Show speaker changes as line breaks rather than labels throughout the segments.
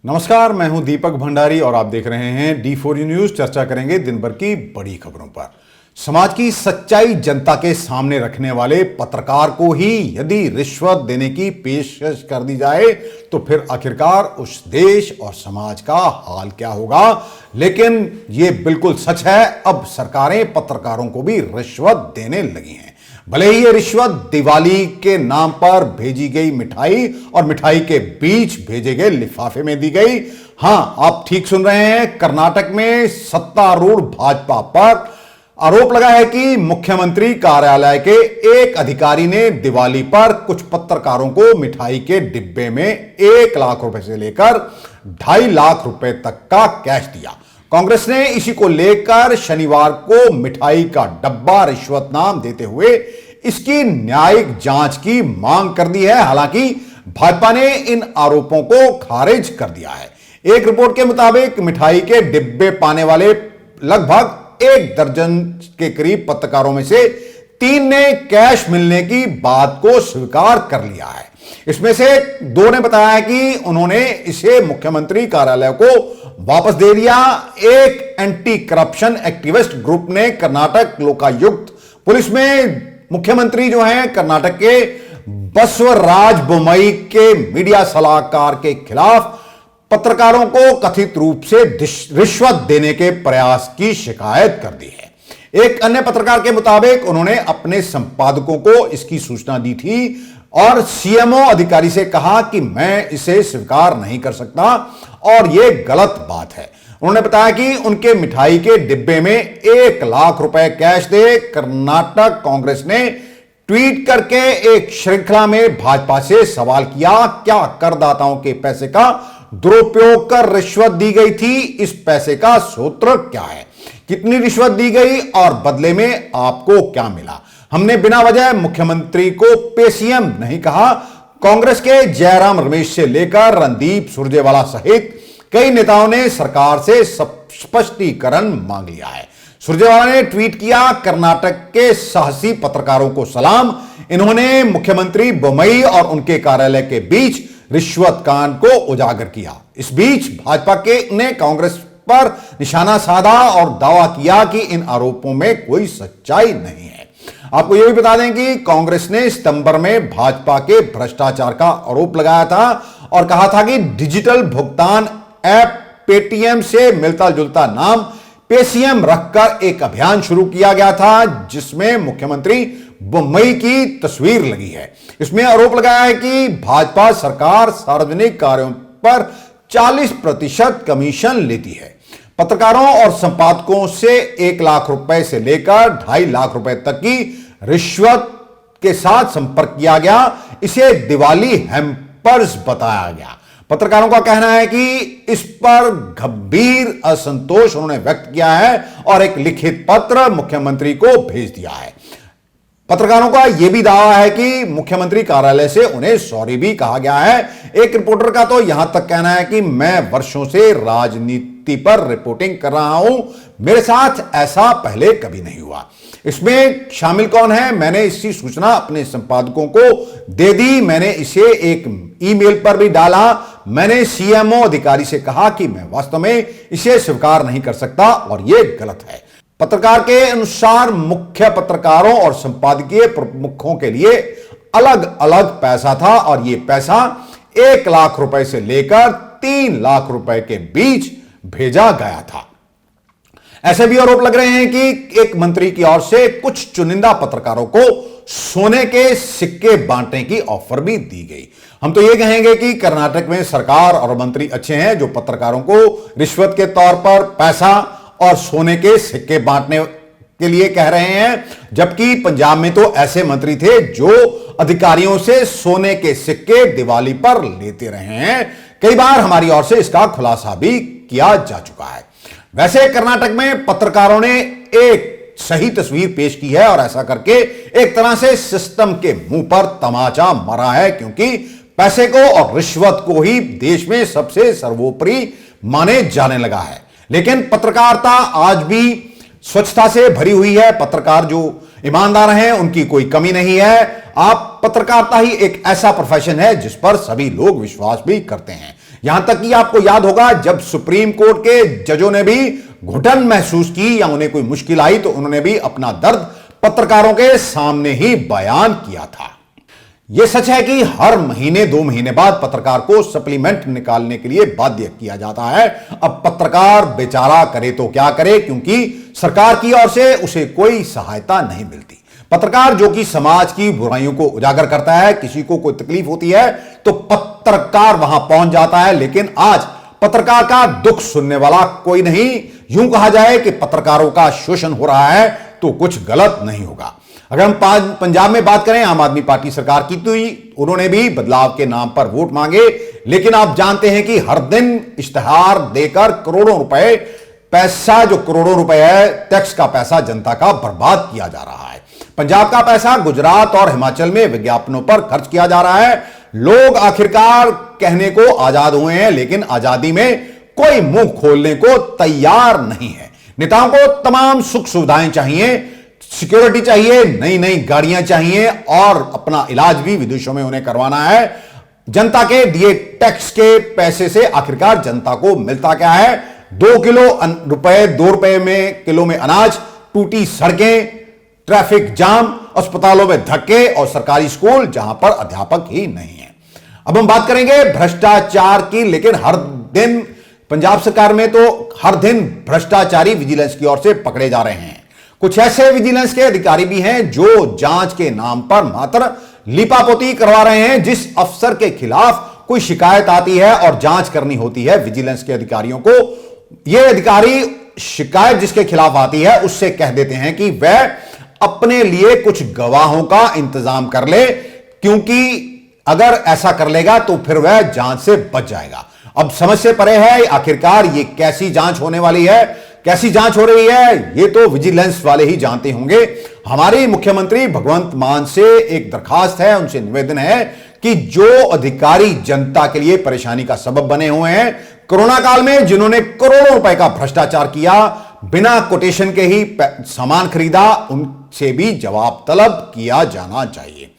नमस्कार, मैं हूं दीपक भंडारी और आप देख रहे हैं D4U न्यूज। चर्चा करेंगे दिन भर की बड़ी खबरों पर। समाज की सच्चाई जनता के सामने रखने वाले पत्रकार को ही यदि रिश्वत देने की पेशकश कर दी जाए तो फिर आखिरकार उस देश और समाज का हाल क्या होगा। लेकिन यह बिल्कुल सच है, अब सरकारें पत्रकारों को भी रिश्वत देने लगी हैं। भले ही ये रिश्वत दिवाली के नाम पर भेजी गई मिठाई और मिठाई के बीच भेजे गए लिफाफे में दी गई। हां, आप ठीक सुन रहे हैं, कर्नाटक में सत्तारूढ़ भाजपा पर आरोप लगा है कि मुख्यमंत्री कार्यालय के एक अधिकारी ने दिवाली पर कुछ पत्रकारों को मिठाई के डिब्बे में 1 लाख रुपए से लेकर 2.5 लाख रुपए तक का कैश दिया। कांग्रेस ने इसी को लेकर शनिवार को मिठाई का डब्बा रिश्वत नाम देते हुए इसकी न्यायिक जांच की मांग कर दी है। हालांकि भाजपा ने इन आरोपों को खारिज कर दिया है। एक रिपोर्ट के मुताबिक मिठाई के डिब्बे पाने वाले लगभग 1 दर्जन के करीब पत्रकारों में से 3 ने कैश मिलने की बात को स्वीकार कर लिया है। इसमें से 2 ने बताया है कि उन्होंने इसे मुख्यमंत्री कार्यालय को वापस दे दिया। एक एंटी करप्शन एक्टिविस्ट ग्रुप ने कर्नाटक लोकायुक्त पुलिस में मुख्यमंत्री जो हैं कर्नाटक के बसवराज बोम्मई के मीडिया सलाहकार के खिलाफ पत्रकारों को कथित रूप से रिश्वत देने के प्रयास की शिकायत कर दी है। एक अन्य पत्रकार के मुताबिक उन्होंने अपने संपादकों को इसकी सूचना दी थी और सीएमओ अधिकारी से कहा कि मैं इसे स्वीकार नहीं कर सकता और यह गलत बात है। उन्होंने बताया कि उनके मिठाई के डिब्बे में 1 लाख रुपए कैश दे। कर्नाटक कांग्रेस ने ट्वीट करके एक श्रृंखला में भाजपा से सवाल किया, क्या करदाताओं के पैसे का दुरुपयोग कर रिश्वत दी गई थी? इस पैसे का सूत्र क्या है? कितनी रिश्वत दी गई और बदले में आपको क्या मिला? हमने बिना वजह मुख्यमंत्री को पेसीएम नहीं कहा। कांग्रेस के जयराम रमेश से लेकर रणदीप सुरजेवाला सहित कई नेताओं ने सरकार से स्पष्टीकरण मांग लिया है। सुरजेवाला ने ट्वीट किया, कर्नाटक के साहसी पत्रकारों को सलाम। इन्होंने मुख्यमंत्री बोम्मई और उनके कार्यालय के बीच रिश्वत कांड को उजागर किया। इस बीच भाजपा ने कांग्रेस पर निशाना साधा और दावा किया कि इन आरोपों में कोई सच्चाई नहीं है। आपको यह भी बता दें कि कांग्रेस ने सितंबर में भाजपा के भ्रष्टाचार का आरोप लगाया था और कहा था कि डिजिटल भुगतान ऐप पेटीएम से मिलता जुलता नाम पेसीएम रखकर एक अभियान शुरू किया गया था जिसमें मुख्यमंत्री बोम्मई की तस्वीर लगी है। इसमें आरोप लगाया है कि भाजपा सरकार सार्वजनिक कार्यों पर 40% कमीशन लेती है। पत्रकारों और संपादकों से 1 लाख रुपए से लेकर 2.5 लाख रुपए तक की रिश्वत के साथ संपर्क किया गया। इसे दिवाली हैम्पर्स बताया गया। पत्रकारों का कहना है कि इस पर गंभीर असंतोष उन्होंने व्यक्त किया है और एक लिखित पत्र मुख्यमंत्री को भेज दिया है। पत्रकारों का यह भी दावा है कि मुख्यमंत्री कार्यालय से उन्हें सॉरी भी कहा गया है। एक रिपोर्टर का तो यहां तक कहना है कि मैं वर्षों से राजनीति पर रिपोर्टिंग कर रहा हूं, मेरे साथ ऐसा पहले कभी नहीं हुआ। इसमें शामिल कौन है? मैंने इसकी सूचना अपने संपादकों को दे दी, मैंने इसे एक ईमेल पर भी डाला। मैंने सीएमओ अधिकारी से कहा कि मैं वास्तव में इसे स्वीकार नहीं कर सकता और यह गलत है। पत्रकार के अनुसार मुख्य पत्रकारों और संपादकीय प्रमुखों के लिए अलग अलग पैसा था और यह पैसा 1 लाख रुपए से लेकर 3 लाख रुपए के बीच भेजा गया था। ऐसे भी आरोप लग रहे हैं कि एक मंत्री की ओर से कुछ चुनिंदा पत्रकारों को सोने के सिक्के बांटने की ऑफर भी दी गई। हम तो यह कहेंगे कि कर्नाटक में सरकार और मंत्री अच्छे हैं जो पत्रकारों को रिश्वत के तौर पर पैसा और सोने के सिक्के बांटने के लिए कह रहे हैं, जबकि पंजाब में तो ऐसे मंत्री थे जो अधिकारियों से सोने के सिक्के दिवाली पर लेते रहे हैं। कई बार हमारी ओर से इसका खुलासा भी किया जा चुका है। वैसे कर्नाटक में पत्रकारों ने एक सही तस्वीर पेश की है और ऐसा करके एक तरह से सिस्टम के मुंह पर तमाचा मारा है, क्योंकि पैसे को और रिश्वत को ही देश में सबसे सर्वोपरि माने जाने लगा है। लेकिन पत्रकारिता आज भी स्वच्छता से भरी हुई है। पत्रकार जो ईमानदार हैं उनकी कोई कमी नहीं है। आप पत्रकारिता ही एक ऐसा प्रोफेशन है जिस पर सभी लोग विश्वास भी करते हैं। यहां तक कि आपको याद होगा जब सुप्रीम कोर्ट के जजों ने भी घुटन महसूस की या उन्हें कोई मुश्किल आई तो उन्होंने भी अपना दर्द पत्रकारों के सामने ही बयान किया था। यह सच है कि हर महीने 2 महीने बाद पत्रकार को सप्लीमेंट निकालने के लिए बाध्य किया जाता है। अब पत्रकार बेचारा करे तो क्या करे, क्योंकि सरकार की ओर से उसे कोई सहायता नहीं मिलती। पत्रकार जो कि समाज की बुराइयों को उजागर करता है, किसी को कोई तकलीफ होती है तो पत्रकार वहां पहुंच जाता है, लेकिन आज पत्रकार का दुख सुनने वाला कोई नहीं। यूं कहा जाए कि पत्रकारों का शोषण हो रहा है तो कुछ गलत नहीं होगा। अगर हम पंजाब में बात करें, आम आदमी पार्टी सरकार की तो उन्होंने भी बदलाव के नाम पर वोट मांगे, लेकिन आप जानते हैं कि हर दिन इश्तिहार देकर करोड़ों रुपए पैसा, जो करोड़ों रुपए है टैक्स का पैसा जनता का बर्बाद किया जा रहा है। पंजाब का पैसा गुजरात और हिमाचल में विज्ञापनों पर खर्च किया जा रहा है। लोग आखिरकार कहने को आजाद हुए हैं, लेकिन आजादी में कोई मुंह खोलने को तैयार नहीं है। नेताओं को तमाम सुख सुविधाएं चाहिए, सिक्योरिटी चाहिए, नई नई गाड़ियां चाहिए और अपना इलाज भी विदेशों में उन्हें करवाना है। जनता के दिए टैक्स के पैसे से आखिरकार जनता को मिलता क्या है? 2 रुपए में किलो में अनाज, टूटी सड़कें, ट्रैफिक जाम, अस्पतालों में धक्के और सरकारी स्कूल जहां पर अध्यापक ही नहीं है। अब हम बात करेंगे भ्रष्टाचार की, लेकिन हर दिन पंजाब सरकार में तो हर दिन भ्रष्टाचारी विजिलेंस की ओर से पकड़े जा रहे हैं। कुछ ऐसे विजिलेंस के अधिकारी भी हैं जो जांच के नाम पर मात्र लीपापोती करवा रहे हैं। जिस अफसर के खिलाफ कोई शिकायत आती है और जांच करनी होती है विजिलेंस के अधिकारियों को, यह अधिकारी शिकायत जिसके खिलाफ आती है उससे कह देते हैं कि वह अपने लिए कुछ गवाहों का इंतजाम कर ले, क्योंकि अगर ऐसा कर लेगा तो फिर वह जांच से बच जाएगा। अब समझ से परे है आखिरकार ये कैसी जांच होने वाली है, कैसी जांच हो रही है, ये तो विजिलेंस वाले ही जानते होंगे। हमारे मुख्यमंत्री भगवंत मान से एक दरखास्त है, उनसे निवेदन है कि जो अधिकारी जनता के लिए परेशानी का सबब बने हुए हैं, कोरोना काल में जिन्होंने करोड़ों रुपए का भ्रष्टाचार किया, बिना कोटेशन के ही सामान खरीदा, उनसे भी जवाब तलब किया जाना चाहिए।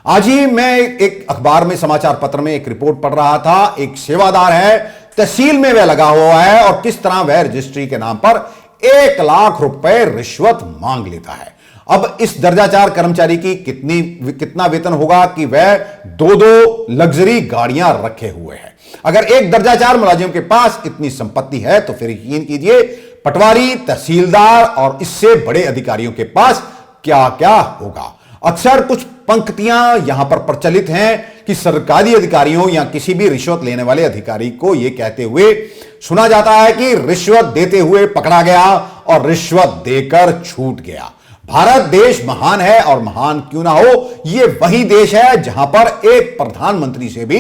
आज ही मैं एक अखबार में, समाचार पत्र में एक रिपोर्ट पढ़ रहा था। एक सेवादार है, तहसील में वह लगा हुआ है और किस तरह वह रजिस्ट्री के नाम पर 1 लाख रुपए रिश्वत मांग लेता है। अब इस दर्जाचार कर्मचारी की कितना वेतन होगा कि वह 2 लग्जरी गाड़ियां रखे हुए है। अगर एक दर्जाचार मुलाजिम के पास इतनी संपत्ति है तो फिर यकीन कीजिए पटवारी, तहसीलदार और इससे बड़े अधिकारियों के पास क्या क्या होगा। अक्सर कुछ पंक्तियां यहां पर प्रचलित हैं कि सरकारी अधिकारियों या किसी भी रिश्वत लेने वाले अधिकारी को यह कहते हुए सुना जाता है कि रिश्वत देते हुए पकड़ा गया और रिश्वत देकर छूट गया। भारत देश महान है, और महान क्यों ना हो, यह वही देश है जहां पर एक प्रधानमंत्री से भी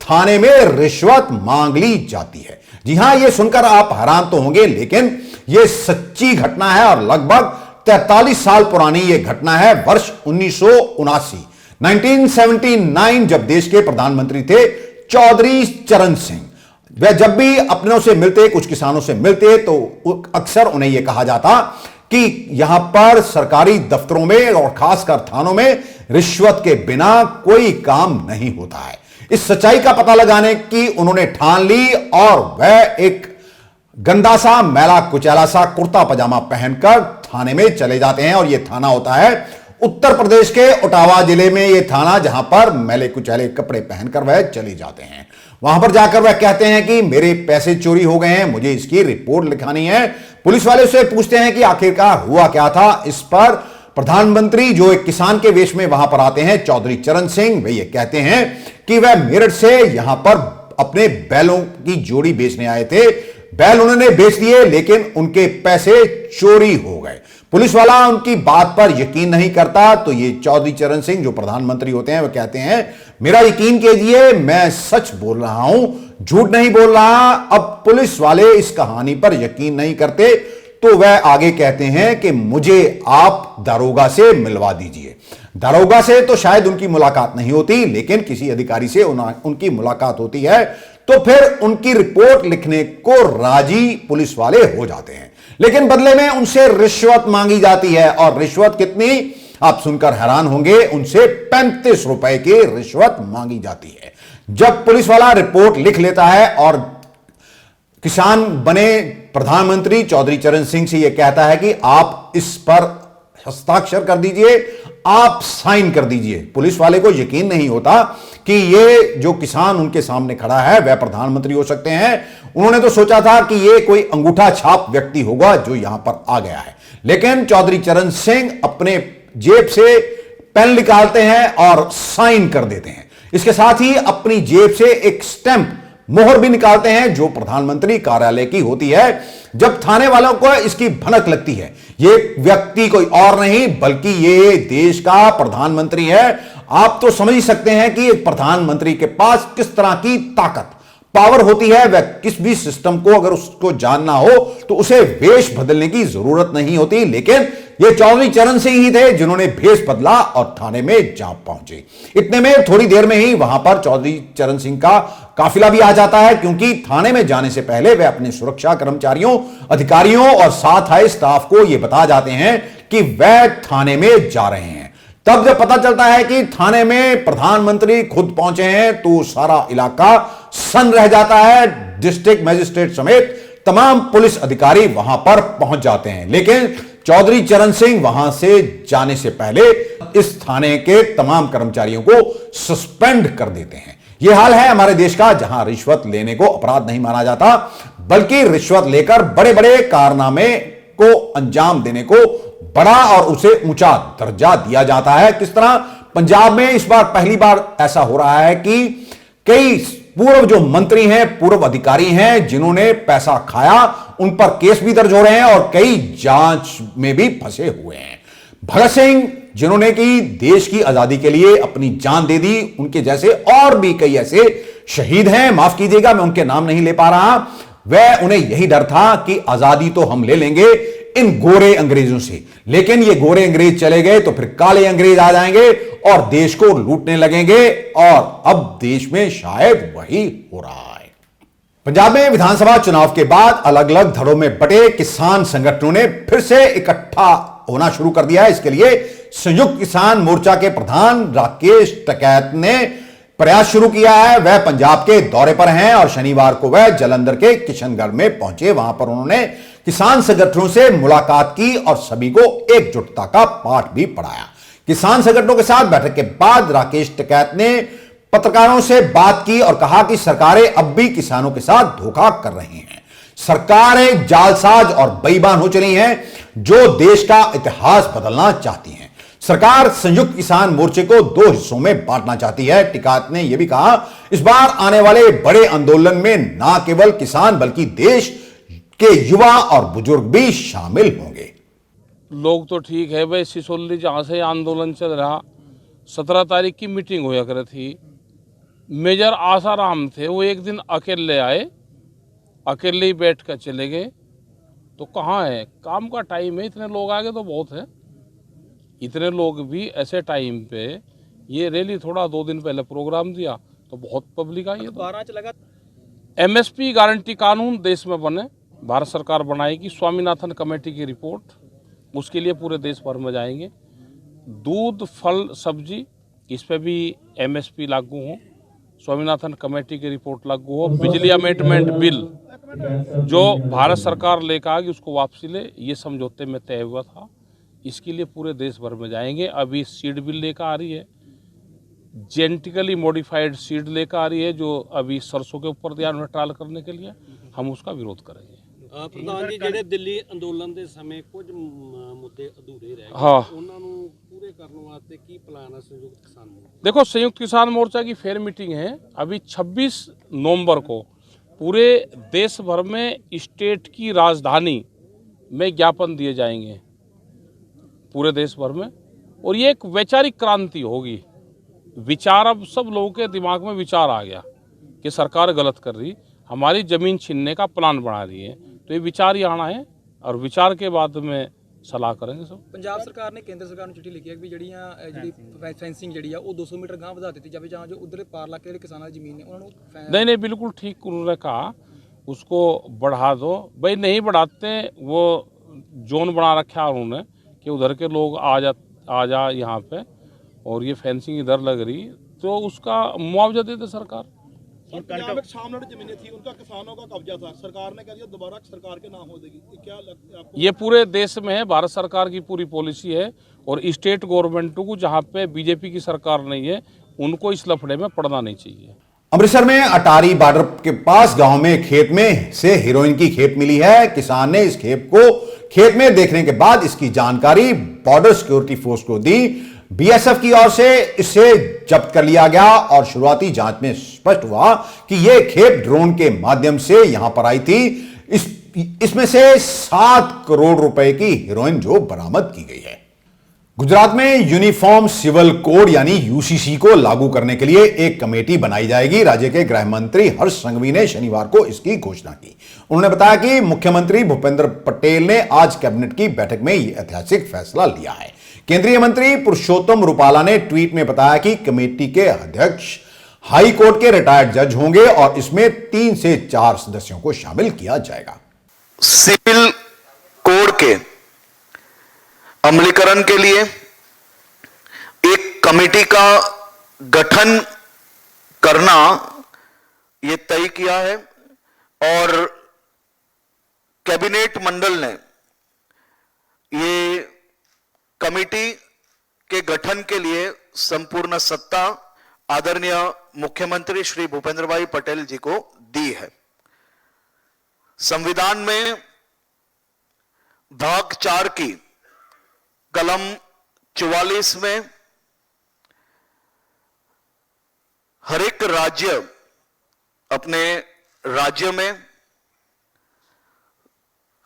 थाने में रिश्वत मांग ली जाती है। जी हां, यह सुनकर आप हैरान तो होंगे, लेकिन यह सच्ची घटना है और लगभग 43 साल पुरानी यह घटना है। वर्ष 1979 जब देश के प्रधानमंत्री थे चौधरी चरण सिंह, वह जब भी अपनों से मिलते, कुछ किसानों से मिलते, तो अक्सर उन्हें यह कहा जाता कि यहां पर सरकारी दफ्तरों में और खासकर थानों में रिश्वत के बिना कोई काम नहीं होता है। इस सच्चाई का पता लगाने की उन्होंने ठान ली और वह एक गंदा सा, मैला कुचैला सा कुर्ता पजामा पहनकर थाने में चले जाते हैं। और यह थाना होता है उत्तर प्रदेश के ओटावा जिले में, यह थाना जहां पर मैले कुचैले कपड़े पहनकर वह चले जाते हैं। वहां पर जाकर वह कहते हैं कि मेरे पैसे चोरी हो गए हैं, मुझे इसकी रिपोर्ट लिखानी है। पुलिस वाले उससे पूछते हैं कि आखिरकार हुआ क्या था। इस पर प्रधानमंत्री, जो एक किसान के वेश में वहां पर आते हैं, चौधरी चरण सिंह, वे ये कहते हैं कि वह मेरठ से यहां पर अपने बैलों की जोड़ी बेचने आए थे। बैल उन्होंने बेच दिए, लेकिन उनके पैसे चोरी हो गए। पुलिस वाला उनकी बात पर यकीन नहीं करता, तो ये चौधरी चरण सिंह जो प्रधानमंत्री होते हैं, वह कहते हैं मेरा यकीन कीजिए, मैं सच बोल रहा हूं, झूठ नहीं बोल रहा। अब पुलिस वाले इस कहानी पर यकीन नहीं करते, तो वह आगे कहते हैं कि मुझे आप दारोगा से मिलवा दीजिए। दारोगा से तो शायद उनकी मुलाकात नहीं होती, लेकिन किसी अधिकारी से उनकी मुलाकात होती है, तो फिर उनकी रिपोर्ट लिखने को राजी पुलिस वाले हो जाते हैं। लेकिन बदले में उनसे रिश्वत मांगी जाती है, और रिश्वत कितनी? आप सुनकर हैरान होंगे, उनसे 35 रुपए की रिश्वत मांगी जाती है। जब पुलिस वाला रिपोर्ट लिख लेता है और किसान बने प्रधानमंत्री चौधरी चरण सिंह से यह कहता है कि आप इस पर हस्ताक्षर कर दीजिए, आप साइन कर दीजिए, पुलिस वाले को यकीन नहीं होता कि ये जो किसान उनके सामने खड़ा है वह प्रधानमंत्री हो सकते हैं। उन्होंने तो सोचा था कि ये कोई अंगूठा छाप व्यक्ति होगा जो यहां पर आ गया है, लेकिन चौधरी चरण सिंह अपने जेब से पेन निकालते हैं और साइन कर देते हैं। इसके साथ ही अपनी जेब से एक स्टैंप मोहर भी निकालते हैं जो प्रधानमंत्री कार्यालय की होती है। जब थाने वालों को इसकी भनक लगती है, ये व्यक्ति कोई और नहीं बल्कि ये देश का प्रधानमंत्री है, आप तो समझ ही सकते हैं कि एक प्रधानमंत्री के पास किस तरह की ताकत पावर होती है। वह किस भी सिस्टम को अगर उसको जानना हो तो उसे वेश बदलने की जरूरत नहीं होती, लेकिन ये चौधरी चरण सिंह ही थे जिन्होंने भेष बदला और थाने में जा पहुंचे। इतने में थोड़ी देर में ही वहां पर चौधरी चरण सिंह का काफिला भी आ जाता है, क्योंकि थाने में जाने से पहले वे अपने सुरक्षा कर्मचारियों, अधिकारियों और साथ आए स्टाफ को यह बता जाते हैं कि वह थाने में जा रहे हैं। तब जब पता चलता है कि थाने में प्रधानमंत्री खुद पहुंचे हैं तो सारा इलाका सन्न रह जाता है। डिस्ट्रिक्ट मजिस्ट्रेट समेत तमाम पुलिस अधिकारी वहां पर पहुंच जाते हैं, लेकिन चौधरी चरण सिंह वहां से जाने से पहले इस थाने के तमाम कर्मचारियों को सस्पेंड कर देते हैं। यह हाल है हमारे देश का, जहां रिश्वत लेने को अपराध नहीं माना जाता बल्कि रिश्वत लेकर बड़े बड़े कारनामे को अंजाम देने को बड़ा और उसे ऊंचा दर्जा दिया जाता है। किस तरह पंजाब में इस बार पहली बार ऐसा हो रहा है कि कई पूर्व जो मंत्री हैं, पूर्व अधिकारी हैं जिन्होंने पैसा खाया, उन पर केस भी दर्ज हो रहे हैं और कई जांच में भी फंसे हुए हैं। भगत सिंह जिन्होंने कि देश की आजादी के लिए अपनी जान दे दी, उनके जैसे और भी कई ऐसे शहीद हैं, माफ कीजिएगा मैं उनके नाम नहीं ले पा रहा। वह उन्हें यही डर था कि आजादी तो हम ले लेंगे इन गोरे अंग्रेजों से, लेकिन ये गोरे अंग्रेज चले गए तो फिर काले अंग्रेज आ जाएंगे और देश को लूटने लगेंगे, और अब देश में शायद वही हो रहा है। पंजाब में विधानसभा चुनाव के बाद अलग अलग धड़ों में बटे किसान संगठनों ने फिर से इकट्ठा होना शुरू कर दिया है। इसके लिए संयुक्त किसान मोर्चा के प्रधान राकेश टिकैत ने प्रयास शुरू किया है। वह पंजाब के दौरे पर हैं और शनिवार को वह जालंधर के किशनगढ़ में पहुंचे। वहां पर उन्होंने किसान संगठनों से मुलाकात की और सभी को एकजुटता का पाठ भी पढ़ाया। किसान संगठनों के साथ बैठक के बाद राकेश टिकैत ने पत्रकारों से बात की और कहा कि सरकारें अब भी किसानों के साथ धोखा कर रही हैं। सरकारें जालसाज और बेईमान हो चली हैं जो देश का इतिहास बदलना चाहती हैं। सरकार संयुक्त किसान मोर्चे को दो हिस्सों में बांटना चाहती है। टिकैत ने यह भी कहा इस बार आने वाले बड़े आंदोलन में न केवल किसान बल्कि देश के युवा और बुजुर्ग भी शामिल होंगे।
लोग तो ठीक है भाई, सिसोली जहाँ से आंदोलन चल रहा 17 तारीख की मीटिंग होया कर थी। मेजर आसाराम थे, वो एक दिन अकेले आए, अकेले ही बैठ कर चले गए। तो कहाँ है, काम का टाइम है, इतने लोग आ गए तो बहुत है। इतने लोग भी ऐसे टाइम पे ये रैली थोड़ा 2 दिन पहले प्रोग्राम दिया तो बहुत पब्लिक आई है। तो एमएसपी गारंटी कानून देश में बने, भारत सरकार बनाएगी। स्वामीनाथन कमेटी की रिपोर्ट, उसके लिए पूरे देश भर में जाएंगे। दूध, फल, सब्जी, इस पे भी एमएसपी लागू हो, स्वामीनाथन कमेटी की रिपोर्ट लागू हो। बिजली अमेंडमेंट बिल जो भारत सरकार लेकर आ गई उसको वापसी ले, ये समझौते में तय हुआ था। इसके लिए पूरे देश भर में जाएंगे। अभी सीड बिल लेकर आ रही है, जेनेटिकली मॉडिफाइड सीड लेकर आ रही है, जो अभी सरसों के ऊपर ध्यान में ट्रायल करने के लिए हम उसका विरोध करेंगे।
ਪ੍ਰਧਾਨ ਜੀ, ਜਿਹੜੇ ਦਿੱਲੀ ਅੰਦੋਲਨ ਦੇ ਸਮੇਂ ਕੁਝ ਮੁੱਦੇ ਅਧੂਰੇ ਰਹਿ ਗਏ,
हाँ,
ਉਹਨਾਂ ਨੂੰ ਪੂਰੇ ਕਰਨ ਵਾਸਤੇ ਕੀ ਪਲਾਨ ਹੈ ਸੰਯੁਕਤ ਕਿਸਾਨ ਮੋਰਚਾ?
देखो संयुक्त किसान मोर्चा की फेयर मीटिंग है अभी 26 नवंबर को। पूरे देश भर में स्टेट की राजधानी में ज्ञापन दिए जाएंगे पूरे देश भर में, और ये एक वैचारिक क्रांति होगी। विचार, अब सब लोगों के दिमाग में विचार आ गया कि सरकार गलत कर रही, हमारी ज़मीन छीनने का प्लान बना रही है। तो ये विचार ही आना है और विचार के बाद में सलाह करेंगे सब।
ਪੰਜਾਬ ਸਰਕਾਰ ਨੇ ਕੇਂਦਰ ਸਰਕਾਰ ਨੂੰ ਚਿੱਠੀ ਲਿਖੀ ਹੈ ਕਿ ਜਿਹੜੀ ਫੈਂਸਿੰਗ ਜਿਹੜੀ ਆ ਉਹ 200 ਮੀਟਰ ਗਾਂਹ ਵਧਾ ਦਿੱਤੀ ਜਾਵੇ, ਜਾਂ ਜੋ ਉਧਰ ਪਾਰ ਇਲਾਕੇ ਜਿਹੜੇ ਕਿਸਾਨਾਂ ਦੀ ਜ਼ਮੀਨ ਨੇ ਉਹਨਾਂ ਨੂੰ
नहीं नहीं, बिल्कुल ठीक उन्होंने कहा, उसको बढ़ा दो। भाई नहीं बढ़ाते, वो जोन बना रखा है उन्होंने कि उधर के लोग आ आ जा यहाँ पे और ये फेंसिंग इधर लग रही, तो उसका मुआवजा दे दे सरकार।
पंजाब में सामने जमीनें थी, उनका किसानों का कब्जा था, सरकार ने कह दिया दोबारा सरकार के नाम हो जाएगी। ये क्या लगता है आपको?
ये पूरे देश में है, भारत सरकार की पूरी पॉलिसी है, और स्टेट गवर्नमेंटों को जहाँ पे बीजेपी की सरकार नहीं है उनको इस लफड़े में पड़ना नहीं चाहिए।
अमृतसर में अटारी बॉर्डर के पास गांव में खेत में से हेरोइन की खेप मिली है। किसान ने इस खेप को खेत में देखने के बाद इसकी जानकारी बॉर्डर सिक्योरिटी फोर्स को दी। बीएसएफ की ओर से इसे जब्त कर लिया गया और शुरुआती जांच में स्पष्ट हुआ कि यह खेप ड्रोन के माध्यम से यहां पर आई थी। इसमें से 7 करोड़ रुपए की हेरोइन जो बरामद की गई है। गुजरात में यूनिफॉर्म सिविल कोड यानी यूसीसी को लागू करने के लिए एक कमेटी बनाई जाएगी। राज्य के गृह मंत्री हर्ष संघवी ने शनिवार को इसकी घोषणा की। उन्होंने बताया कि मुख्यमंत्री भूपेंद्र पटेल ने आज कैबिनेट की बैठक में यह ऐतिहासिक फैसला लिया है। केंद्रीय मंत्री पुरुषोत्तम रूपाला ने ट्वीट में बताया कि कमेटी के अध्यक्ष हाई कोर्ट के रिटायर्ड जज होंगे और इसमें 3 से 4 सदस्यों को शामिल किया जाएगा।
सिविल कोड के अमलीकरण के लिए एक कमेटी का गठन करना यह तय किया है और कैबिनेट मंडल ने ये कमेटी के गठन के लिए संपूर्ण सत्ता आदरणीय मुख्यमंत्री श्री भूपेंद्र भाई पटेल जी को दी है। संविधान में भाग 4 की कलम 44 में हर एक राज्य अपने राज्य में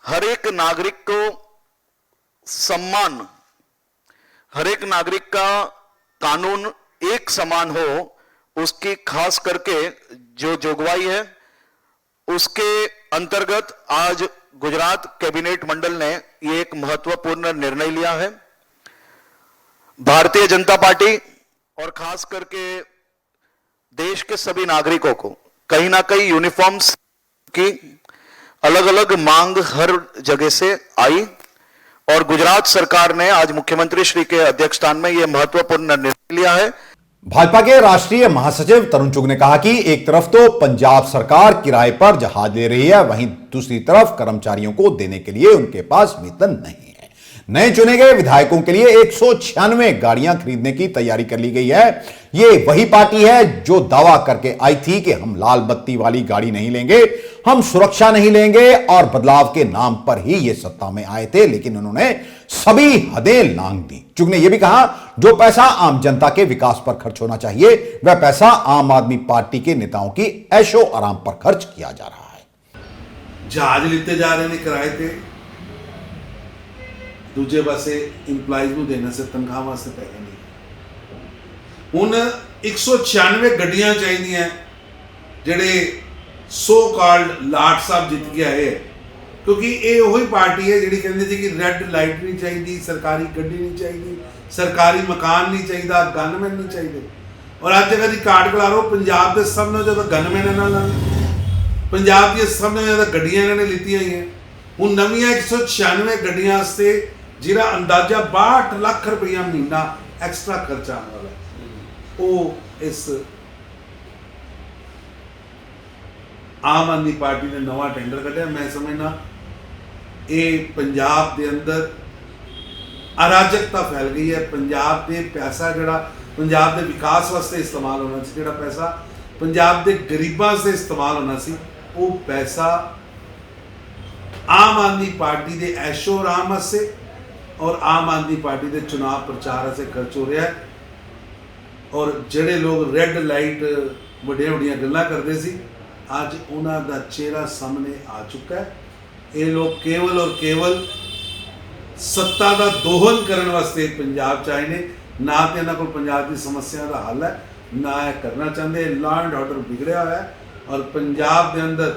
हर एक नागरिक को सम्मान, हर एक नागरिक का कानून एक समान हो, उसकी खास करके जो जोगवाई है उसके अंतर्गत आज गुजरात कैबिनेट मंडल ने यह एक महत्वपूर्ण निर्णय लिया है। भारतीय जनता पार्टी और खास करके देश के सभी नागरिकों को कहीं ना कहीं यूनिफॉर्म्स की अलग अलग मांग हर जगह से आई और गुजरात सरकार ने आज मुख्यमंत्री श्री के अध्यक्षस्थान में यह महत्वपूर्ण निर्णय लिया है।
भाजपा के राष्ट्रीय महासचिव तरुण चुग ने कहा कि एक तरफ तो पंजाब सरकार किराए पर जहाज ले रही है, वहीं दूसरी तरफ कर्मचारियों को देने के लिए उनके पास वेतन नहीं है। नए चुने गए विधायकों के लिए 196 गाड़ियां खरीदने की तैयारी कर ली गई है। ये वही पार्टी है जो दावा करके आई थी कि हम लाल बत्ती वाली गाड़ी नहीं लेंगे, हम सुरक्षा नहीं लेंगे और बदलाव के नाम पर ही ये सत्ता में आए थे, लेकिन उन्होंने सभी हदें लांघ दी। चुग ने यह भी कहा, जो पैसा आम जनता के विकास पर खर्च होना चाहिए वह पैसा आम आदमी पार्टी के नेताओं की ऐशो आराम पर खर्च किया जा रहा है।
जहाज लेते जा रहे ने किराए ते, दूजे पासे इंप्लाइज को देने से तनख्वाह वास्ते पैसे नहीं। हुण 196 गड्डियां चाहिए जेडे सो कॉल्ड लाट साहब जित के आए, क्योंकि ये वही पार्टी है जिहड़ी कहंदी सी कि रेड लाइट नहीं चाहिए, सरकारी गड्डी नहीं चाहिए, सरकारी मकान नहीं चाहिए, गनमैन नहीं चाहिए। और अज अगर रिकॉर्ड करा लो, पंजाब के सब ने ज्यादा गनमैन इन्होंने, पंजाब की सब ने ज्यादा गड्डियां इन्होंने लीतियां हुई हैं। हुण नवीं 196 गड्डियां वास्ते जिहड़ा अंदाजा 62 लाख रुपया महीना एक्सट्रा खर्चा आने वाला है, वो इस आम आदमी पार्टी ने नवा टेंडर कढ़िया। मैं समझना ये पंजाब के अंदर अराजकता फैल गई है। पंजाब के पैसा जिहड़ा पंजाब के विकास वास्ते इस्तेमाल होना सी, जिहड़ा पैसा पंजाब के गरीबां से इस्तेमाल होना सी, वो पैसा आम आदमी पार्टी के ऐशो आराम वास्ते और आम आदमी पार्टी के चुनाव प्रचार से खर्च हो रहा है। और जिहड़े लोग रेड लाइट वड्डियां वड्डियां गल्लां करते सी, अज उन्हां दा चेहरा सामने आ चुका है। ये लोग केवल और केवल सत्ता का दोहन करने वास्ते पंजाब च आए ने, ना तो इन्हां कोल पंजाब की समस्या का हल है, ना यह करना चाहते। लॉ एंड ऑर्डर बिगड़िया हुआ है और पंजाब के अंदर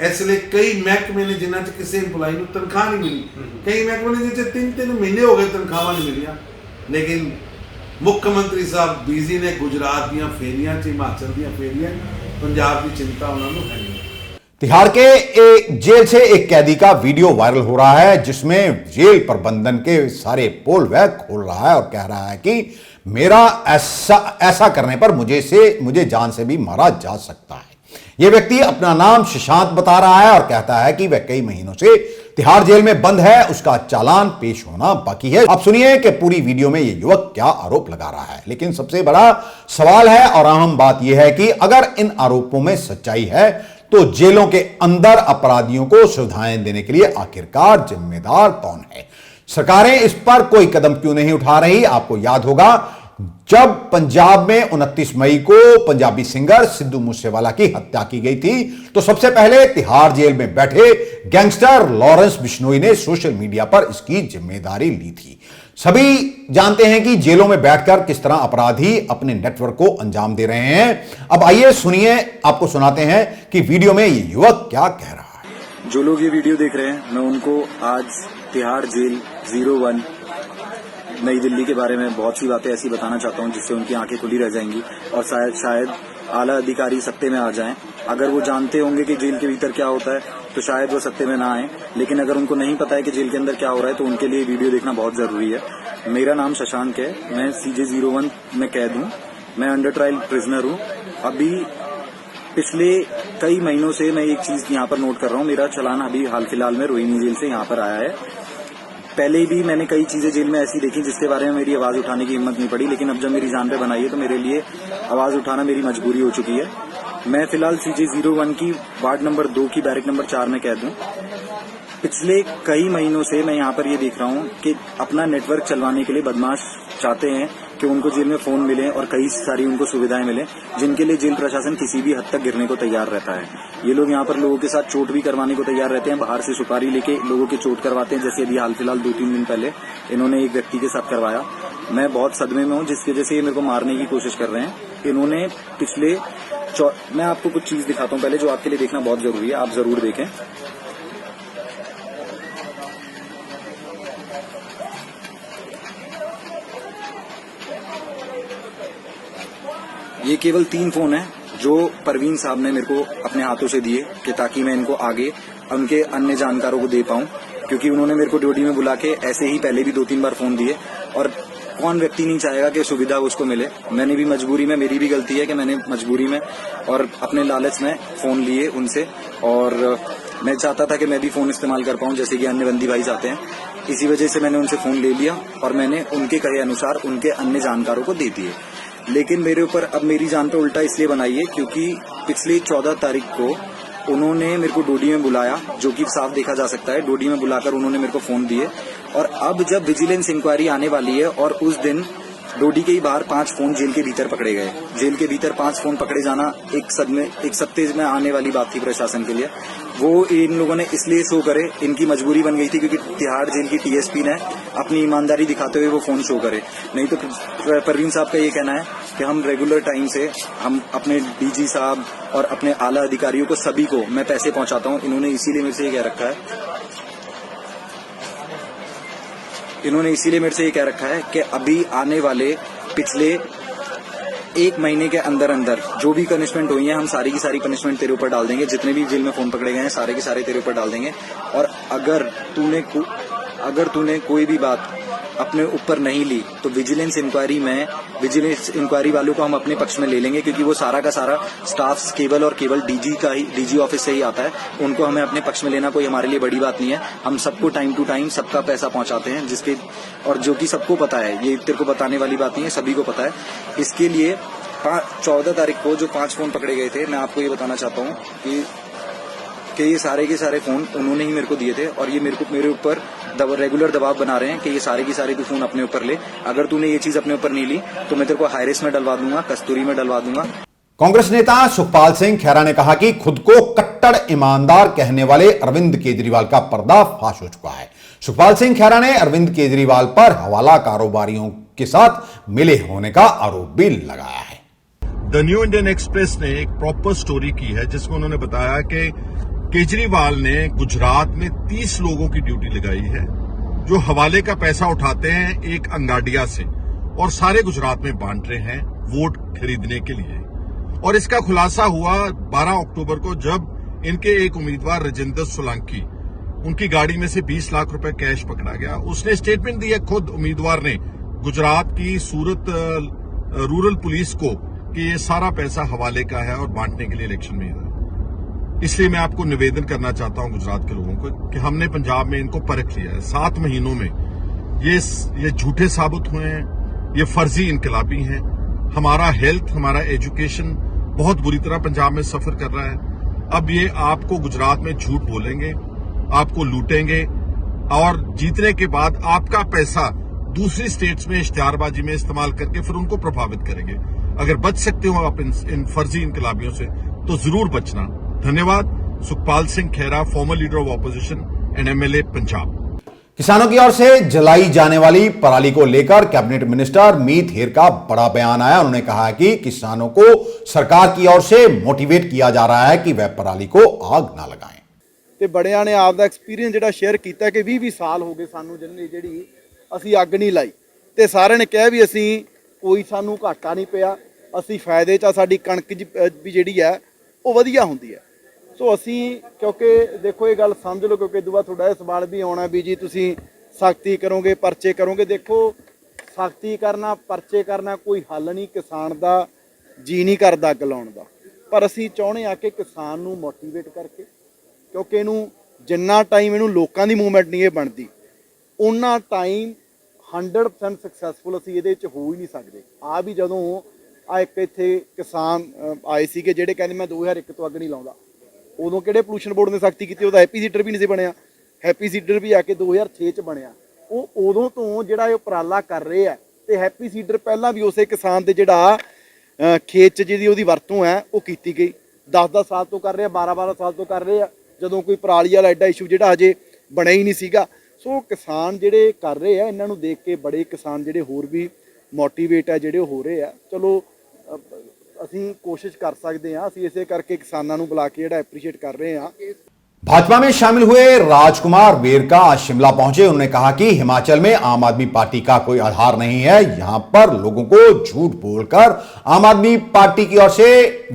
इसलिए कई महकमे ने जिन्हों किसी इंप्लॉय को तनख्वाह नहीं मिली, कई महकमे ने जिसे 3-3 महीने हो गए तनख्वाह नहीं मिलियां। लेकिन मुख्यमंत्री साहब बिजी ने गुजरात दी फेरियां, हिमाचल दी फेरियां, पंजाब की चिंता उन्होंने है नहीं।
तिहाड़ के एक जेल से एक कैदी का वीडियो वायरल हो रहा है जिसमें जेल प्रबंधन के सारे पोल वह खोल रहा है और कह रहा है कि मेरा ऐसा करने पर मुझे जान से भी मारा जा सकता है। यह व्यक्ति अपना नाम शशांक बता रहा है और कहता है कि वह कई महीनों से तिहाड़ जेल में बंद है, उसका चालान पेश होना बाकी है। आप सुनिए कि पूरी वीडियो में यह युवक क्या आरोप लगा रहा है। लेकिन सबसे बड़ा सवाल है और अहम बात यह है कि अगर इन आरोपों में सच्चाई है तो जेलों के अंदर अपराधियों को सुविधाएं देने के लिए आखिरकार जिम्मेदार कौन है? सरकारें इस पर कोई कदम क्यों नहीं उठा रही? आपको याद होगा जब पंजाब में 29 मई को पंजाबी सिंगर सिद्धू मूसेवाला की हत्या की गई थी तो सबसे पहले तिहाड़ जेल में बैठे गैंगस्टर लॉरेंस बिश्नोई ने सोशल मीडिया पर इसकी जिम्मेदारी ली थी। सभी जानते हैं कि जेलों में बैठकर किस तरह अपराधी अपने नेटवर्क को अंजाम दे रहे हैं। अब आइए सुनिए, आपको सुनाते हैं कि वीडियो में ये युवक क्या कह रहा है।
जो लोग ये वीडियो देख रहे हैं, मैं उनको आज तिहाड़ जेल 01 नई दिल्ली के बारे में बहुत सी बातें ऐसी बताना चाहता हूं जिससे उनकी आंखें खुली रह जाएंगी और शायद आला अधिकारी सत्ते में आ जाएं। अगर वो जानते होंगे कि जेल के भीतर क्या होता है तो शायद वो सत्ते में ना आए, लेकिन अगर उनको नहीं पता है कि जेल के अंदर क्या हो रहा है तो उनके लिए वीडियो देखना बहुत जरूरी है। मेरा नाम शशांक है, मैं CJ 01 में कैद हूँ, मैं अंडर ट्रायल प्रिजनर हूँ। अभी पिछले कई महीनों से मैं एक चीज यहाँ पर नोट कर रहा हूँ, मेरा चालान अभी हाल फिलहाल में रोहिणी जेल से यहाँ पर आया है। पहले भी मैंने कई चीजें जेल में ऐसी देखी जिसके बारे में मेरी आवाज उठाने की हिम्मत नहीं पड़ी, लेकिन अब जब मेरी जान पे बनाई है तो मेरे लिए आवाज उठाना मेरी मजबूरी हो चुकी है। मैं फिलहाल CJ 01 की वार्ड नंबर 2 की बैरक नंबर 4 में कैद हूँ। पिछले कई महीनों से मैं यहाँ पर ये देख रहा हूँ कि अपना नेटवर्क चलवाने के लिए बदमाश चाहते हैं कि उनको जेल में फोन मिले और कई सारी उनको सुविधाएं मिले जिनके लिए जेल प्रशासन किसी भी हद तक गिरने को तैयार रहता है। ये लोग यहाँ पर लोगों के साथ चोट भी करवाने को तैयार रहते हैं, बाहर से सुपारी लेके लोगों के चोट करवाते हैं, जैसे अभी हाल फिलहाल 2-3 दिन पहले इन्होंने एक व्यक्ति के साथ करवाया। मैं बहुत सदमे में हूँ जिसकी वजह से ये मेरे को मारने की कोशिश कर रहे हैं। इन्होंने पिछले मैं आपको कुछ चीज दिखाता हूँ पहले जो आपके लिए देखना बहुत जरूरी है, आप जरूर देखें। ये केवल 3 फोन है जो परवीन साहब ने मेरे को अपने हाथों से दिए कि ताकि मैं इनको आगे उनके अन्य जानकारों को दे पाऊं, क्योंकि उन्होंने मेरे को ड्यूटी में बुला के ऐसे ही पहले भी 2-3 बार फोन दिए और कौन व्यक्ति नहीं चाहेगा कि सुविधा उसको मिले। मैंने भी मजबूरी में, मेरी भी गलती है कि मैंने मजबूरी में और अपने लालच में फोन लिए उनसे, और मैं चाहता था कि मैं भी फोन इस्तेमाल कर पाऊं जैसे कि अन्य बंदी भाई चाहते हैं। इसी वजह से मैंने उनसे फोन ले लिया और मैंने उनके कहे अनुसार उनके अन्य जानकारों को दे दिए। लेकिन मेरे ऊपर अब मेरी जान पे उल्टा इसलिए बनाई है क्योंकि पिछली 14 तारीख को उन्होंने मेरे को डोडी में बुलाया, जो कि साफ देखा जा सकता है। डोडी में बुलाकर उन्होंने मेरे को फोन दिए और अब जब विजिलेंस इंक्वायरी आने वाली है और उस दिन डोडी के ही बाहर 5 फोन जेल के भीतर पकड़े गए। जेल के भीतर 5 फोन पकड़े जाना एक सप्ते में आने वाली बात थी प्रशासन के लिए। वो इन लोगों ने इसलिए शो करे, इनकी मजबूरी बन गई थी क्योंकि तिहाड़ जेल की TSP ने अपनी ईमानदारी दिखाते हुए वो फोन शो करे। नहीं तो परवीन साहब का ये कहना है कि हम रेगुलर टाइम से हम अपने DG साहब और अपने आला अधिकारियों को सभी को मैं पैसे पहुंचाता हूं। इन्होंने इसीलिए मेरे से ये कह रखा है कि अभी आने वाले पिछले 1 महीने के अंदर अंदर जो भी पनिशमेंट हुई है हम सारी की सारी पनिशमेंट तेरे ऊपर डाल देंगे। जितने भी जेल में फोन पकड़े गए हैं सारे के सारे तेरे ऊपर डाल देंगे। और अगर तूने कोई भी बात अपने ऊपर नहीं ली तो विजिलेंस इंक्वायरी वालों को हम अपने पक्ष में ले लेंगे, क्योंकि वो सारा का सारा स्टाफ केवल और केवल DG ऑफिस से ही आता है। उनको हमें अपने पक्ष में लेना कोई हमारे लिए बड़ी बात नहीं है। हम सबको टाइम टू टाइम सबका पैसा पहुंचाते हैं, जिसके और जो कि सबको पता है, ये तेरे को बताने वाली बात नहीं है, सभी को पता है। इसके लिए 14 तारीख को जो 5 फोन पकड़े गए थे, मैं आपको ये बताना चाहता हूँ कि ये सारे के सारे फोन उन्होंने ही मेरे को दिए थे और ये मेरे ऊपर रेगुलर दबाव बना रहे हैं कि ये सारे की सारे तू फोन अपने ऊपर ले। अगर तूने ये चीज अपने ऊपर नहीं ली तो मैं तेरे को हाई रिस्क में डलवा दूंगा, कस्तूरी में डलवा दूंगा।
कांग्रेस नेता सुखपाल सिंह खैरा ने कहा कि खुद को कट्टर ईमानदार कहने वाले अरविंद केजरीवाल का पर्दाफाश हो चुका है। सुखपाल सिंह खैरा ने अरविंद केजरीवाल पर हवाला कारोबारियों के साथ मिले होने का आरोप भी लगाया है।
द न्यू इंडियन एक्सप्रेस ने एक प्रॉपर स्टोरी की है जिसमें उन्होंने बताया कि केजरीवाल ने गुजरात में 30 लोगों की ड्यूटी लगाई है जो हवाले का पैसा उठाते हैं एक अंगाडिया से और सारे गुजरात में बांट रहे हैं वोट खरीदने के लिए। और इसका खुलासा हुआ 12 अक्टूबर को जब इनके एक उम्मीदवार राजेंद्र सोलंकी, उनकी गाड़ी में से 20 लाख रुपए कैश पकड़ा गया। उसने स्टेटमेंट दी है खुद उम्मीदवार ने गुजरात की सूरत रूरल पुलिस को कि ये सारा पैसा हवाले का है और बांटने के लिए इलेक्शन में है। इसलिए मैं आपको निवेदन करना चाहता हूं गुजरात के लोगों को कि हमने पंजाब में इनको परख लिया है। 7 महीनों में ये झूठे साबित हुए हैं, ये फर्जी इनकलाबी हैं। हमारा हेल्थ, हमारा एजुकेशन बहुत बुरी तरह पंजाब में सफर कर रहा है। अब ये आपको गुजरात में झूठ बोलेंगे, आपको लूटेंगे और जीतने के बाद आपका पैसा दूसरी स्टेट्स में इश्तिहारबाजी में इस्तेमाल करके फिर उनको प्रभावित करेंगे। अगर बच सकते हो आप इन फर्जी इनकलाबियों से तो जरूर बचना। धन्यवाद। Sukhpal Singh Khaira, former leader of opposition and MLA Punjab.
किसानों की ओर से जलाई जाने वाली पराली को लेकर कैबिनेट मिनिस्टर मीत हेर का बड़ा बयान आया। उन्होंने कहा कि किसानों को सरकार की ओर से मोटिवेट किया जा रहा है कि वह पराली को आग ना लगाएं।
ਤੇ ਬੜਿਆਂ ਨੇ ਆਪ ਦਾ ਐਕਸਪੀਰੀਅੰਸ ਜਿਹੜਾ ਸ਼ੇਅਰ ਕੀਤਾ ਕਿ 20 ਸਾਲ ਹੋ ਗਏ ਸਾਨੂੰ ਜਿਹੜੀ ਅਸੀਂ ਅੱਗ ਨਹੀਂ ਲਾਈ ਤੇ ਸਾਰਿਆਂ ਨੇ ਕਿਹਾ ਵੀ ਅਸੀਂ ਕੋਈ ਸਾਨੂੰ ਘਾਟਾ ਨਹੀਂ ਪਿਆ, ਅਸੀਂ ਫਾਇਦੇ 'ਚ ਆ, ਸਾਡੀ ਕਣਕ ਵੀ ਜਿਹੜੀ ਹੈ ਉਹ ਵਧੀਆ ਹੁੰਦੀ ਹੈ। ਸੋ ਅਸੀਂ ਕਿਉਂਕਿ ਦੇਖੋ ਇਹ ਗੱਲ ਸਮਝ ਲਓ, ਕਿਉਂਕਿ ਦੁਬਾਰਾ ਤੁਹਾਡਾ ਇਹ ਸਵਾਲ ਵੀ ਆਉਣਾ ਵੀ ਜੀ ਤੁਸੀਂ ਸਖਤੀ ਕਰੋਗੇ, ਪਰਚੇ ਕਰੋਗੇ। ਦੇਖੋ ਸਖਤੀ ਕਰਨਾ, ਪਰਚੇ ਕਰਨਾ ਕੋਈ ਹੱਲ ਨਹੀਂ। ਕਿਸਾਨ ਦਾ ਜੀ ਨਹੀਂ ਕਰਦਾ ਅੱਗ ਲਾਉਣ ਦਾ, ਪਰ ਅਸੀਂ ਚਾਹੁੰਦੇ ਆ ਕਿ ਕਿਸਾਨ ਨੂੰ ਮੋਟੀਵੇਟ ਕਰਕੇ, ਕਿਉਂਕਿ ਇਹਨੂੰ ਜਿੰਨਾ ਟਾਈਮ ਇਹਨੂੰ ਲੋਕਾਂ ਦੀ ਮੂਵਮੈਂਟ ਨਹੀਂ ਇਹ ਬਣਦੀ, ਉਹਨਾਂ ਟਾਈਮ 100% ਸਕਸੈਸਫੁਲ ਅਸੀਂ ਇਹਦੇ ਵਿੱਚ ਹੋ ਹੀ ਨਹੀਂ ਸਕਦੇ। ਆ ਵੀ ਜਦੋਂ ਆ ਇੱਕ ਇੱਥੇ ਕਿਸਾਨ ਆਏ ਸੀਗੇ ਜਿਹੜੇ ਕਹਿੰਦੇ ਮੈਂ 2001 ਤੋਂ ਅੱਗ ਨਹੀਂ ਲਾਉਂਦਾ, ਉਦੋਂ ਕਿਹੜੇ ਪੋਲੂਸ਼ਨ ਬੋਰਡ ਨੇ ਸਖਤੀ ਕੀਤੀ? ਉਹਦਾ ਹੈਪੀ ਸੀਡਰ ਵੀ ਨਹੀਂ ਸੀ ਬਣਿਆ। ਹੈਪੀ ਸੀਡਰ ਵੀ ਆ ਕੇ 2006 'ਚ ਬਣਿਆ। ਉਹ ਉਦੋਂ ਤੋਂ ਜਿਹੜਾ ਇਹ ਉਪਰਾਲਾ ਕਰ ਰਹੇ ਆ ਤੇ ਹੈਪੀ ਸੀਡਰ ਪਹਿਲਾਂ ਵੀ ਉਸੇ ਕਿਸਾਨ ਦੇ ਜਿਹੜਾ ਖੇਤ 'ਚ ਜਿਹਦੀ ਉਹਦੀ ਵਰਤੋਂ ਹੈ ਉਹ ਕੀਤੀ ਗਈ। 10-10 ਸਾਲ ਤੋਂ ਕਰ ਰਹੇ ਆ, 12-12 ਸਾਲ ਤੋਂ ਕਰ ਰਹੇ ਆ, ਜਦੋਂ ਕੋਈ ਪਰਾਲੀ ਵਾਲਾ ਐਡਾ ਇਸ਼ੂ ਜਿਹੜਾ ਹਜੇ ਬਣਿਆ ਹੀ ਨਹੀਂ ਸੀਗਾ। ਸੋ ਕਿਸਾਨ ਜਿਹੜੇ ਕਰ ਰਹੇ ਆ, ਇਹਨਾਂ ਨੂੰ ਦੇਖ ਕੇ ਬੜੇ ਕਿਸਾਨ ਜਿਹੜੇ ਹੋਰ ਵੀ ਮੋਟੀਵੇਟ ਆ ਜਿਹੜੇ ਉਹ ਹੋ ਰਹੇ ਆ। ਚਲੋ ਅਸੀਂ ਕੋਸ਼ਿਸ਼ ਕਰ ਸਕਦੇ ਹਾਂ, ਅਸੀਂ ਇਸੇ ਕਰਕੇ ਕਿਸਾਨਾਂ ਨੂੰ ਬੁਲਾ ਕੇ ਜਿਹੜਾ ਐਪਰੀਸ਼ੀਏਟ ਕਰ ਰਹੇ ਹਾਂ।
भाजपा में शामिल हुए राजकुमार वेरका आज शिमला पहुंचे। उन्होंने कहा कि हिमाचल में आम आदमी पार्टी का कोई आधार नहीं है। यहां पर लोगों को झूठ बोलकर आम आदमी पार्टी की ओर से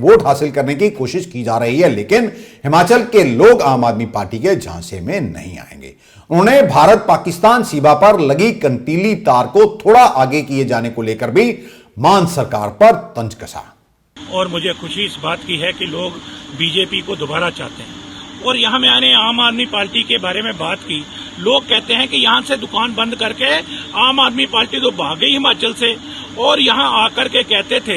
वोट हासिल करने की कोशिश की जा रही है, लेकिन हिमाचल के लोग आम आदमी पार्टी के झांसे में नहीं आएंगे। उन्होंने भारत पाकिस्तान सीमा पर लगी कंटीली तार को थोड़ा आगे किए जाने को लेकर भी मान सरकार पर तंज कसा।
और मुझे खुशी इस बात की है कि लोग बीजेपी को दोबारा चाहते हैं। और यहाँ मैंने आम आदमी पार्टी के बारे में बात की, लोग कहते हैं कि यहाँ से दुकान बंद करके आम आदमी पार्टी तो भाग गई हिमाचल से, और यहाँ आकर के कहते थे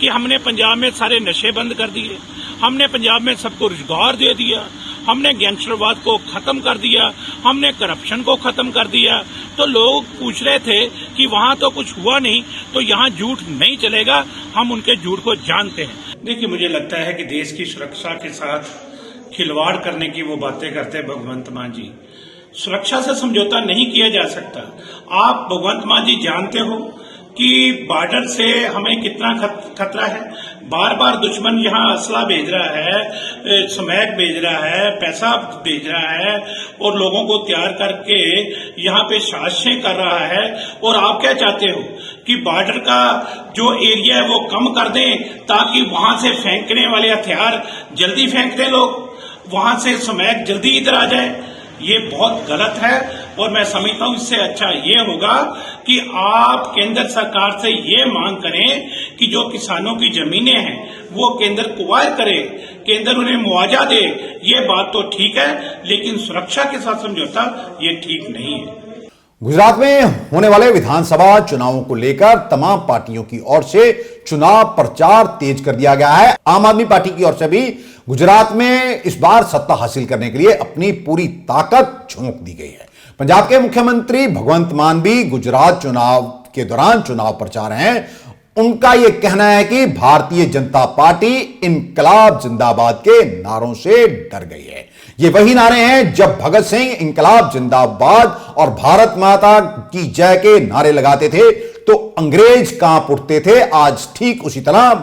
कि हमने पंजाब में सारे नशे बंद कर दिए, हमने पंजाब में सबको रोजगार दे दिया, हमने गैंगस्टरवाद को खत्म कर दिया, हमने करप्शन को खत्म कर दिया। तो लोग पूछ रहे थे कि वहाँ तो कुछ हुआ नहीं, तो यहाँ झूठ नहीं चलेगा। हम उनके झूठ को जानते हैं। देखिए, मुझे लगता है कि देश की सुरक्षा के साथ खिलवाड़ करने की वो बातें करते हैं भगवंत मान जी। सुरक्षा से समझौता नहीं किया जा सकता। आप भगवंत मान जी जानते हो कि बॉर्डर से हमें कितना खतरा है। बार बार दुश्मन यहाँ असला भेज रहा है, स्मैक भेज रहा है, पैसा भेज रहा है और लोगों को तैयार करके यहाँ पे साजिशें कर रहा है। और आप क्या चाहते हो कि बॉर्डर का जो एरिया है वो कम कर दें ताकि वहां से फेंकने वाले हथियार जल्दी फेंक दें, लोग वहां से स्मैक जल्दी इधर आ जाए। ये बहुत गलत है और मैं समझता हूं इससे अच्छा ये होगा कि आप केंद्र सरकार से ये मांग करें कि जो किसानों की जमीनें हैं वो केंद्र क्वायर करे, केंद्र उन्हें मुआवजा दे। ये बात तो ठीक है, लेकिन सुरक्षा के साथ समझौता ये ठीक नहीं है।
गुजरात में होने वाले विधानसभा चुनावों को लेकर तमाम पार्टियों की ओर से चुनाव प्रचार तेज कर दिया गया है। आम आदमी पार्टी की ओर से भी गुजरात में इस बार सत्ता हासिल करने के लिए अपनी पूरी ताकत झोंक दी गई है। पंजाब के मुख्यमंत्री भगवंत मान भी गुजरात चुनाव के दौरान चुनाव प्रचार हैं। उनका यह कहना है कि भारतीय जनता पार्टी इंकलाब जिंदाबाद के नारों से डर गई है। ये वही नारे हैं जब भगत सिंह इंकलाब जिंदाबाद और भारत माता की जय के नारे लगाते थे तो अंग्रेज कांप उठते थे। आज ठीक उसी तरह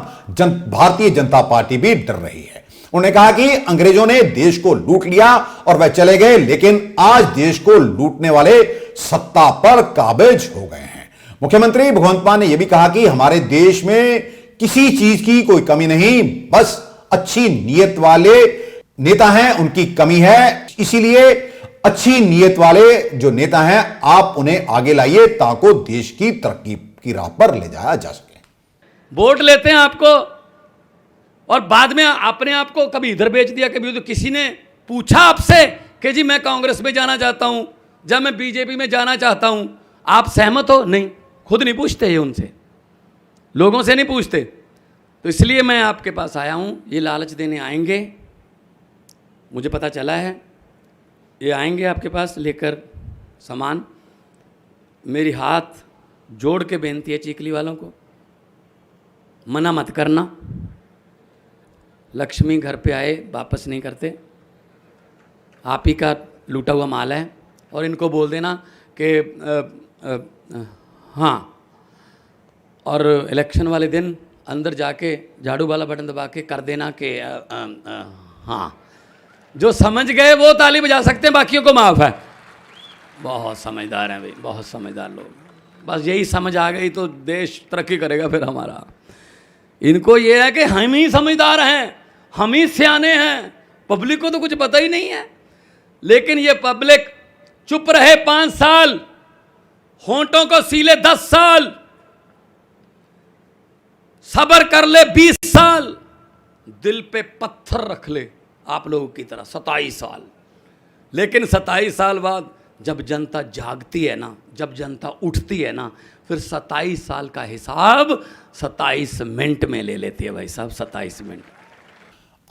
भारतीय जनता पार्टी भी डर रही है। उन्होंने कहा कि अंग्रेजों ने देश को लूट लिया और वह चले गए, लेकिन आज देश को लूटने वाले सत्ता पर काबिज हो गए हैं। मुख्यमंत्री भगवंत मान ने यह भी कहा कि हमारे देश में किसी चीज की कोई कमी नहीं, बस अच्छी नीयत वाले नेता हैं, उनकी कमी है, इसीलिए अच्छी नीयत वाले जो नेता हैं आप उन्हें आगे लाइए ताकि देश की तरक्की की राह पर ले जाया जा सके।
वोट लेते हैं आपको और बाद में अपने आप को कभी इधर बेच दिया, कभी उधर। किसी ने पूछा आपसे कि जी मैं कांग्रेस में जाना चाहता हूं या मैं बीजेपी में जाना चाहता हूं, आप सहमत हो? नहीं, खुद नहीं पूछते ये, उनसे, लोगों से नहीं पूछते। तो इसलिए मैं आपके पास आया हूं, ये लालच देने आएंगे, मुझे पता चला है, ये आएंगे आपके पास लेकर सामान। मेरी हाथ जोड़ के बेनती है चीखली वालों को, मना मत करना। लक्ष्मी घर पे आए वापस नहीं करते, आप ही का लूटा हुआ माल है। और इनको बोल देना कि हाँ, और इलेक्शन वाले दिन अंदर जाके झाड़ू वाला बटन दबा के कर देना कि हाँ। जो समझ गए वो ताली बजा सकते हैं, बाकियों को माफ़ है। बहुत समझदार हैं भाई, बहुत समझदार लोग। बस यही समझ आ गई तो देश तरक्की करेगा फिर हमारा। इनको ये है कि हम ही समझदार हैं, हम ही सियाने हैं, पब्लिक को तो कुछ पता ही नहीं है। लेकिन ये पब्लिक चुप रहे 5 साल, होंठों को सीले 10 साल, सब्र कर ले 20 साल, दिल पे पत्थर रख ले आप लोगों की तरह 27 साल। लेकिन 27 साल बाद जब जनता जागती है ना, जब जनता उठती है ना, फिर 27 साल का हिसाब 27 मिनट में ले लेती है भाई साहब, 27 मिनट।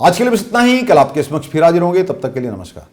आज के लिए बस इतना ही। कल आपके समक्ष फिर हाजिर होंगे, तब तक के लिए नमस्कार।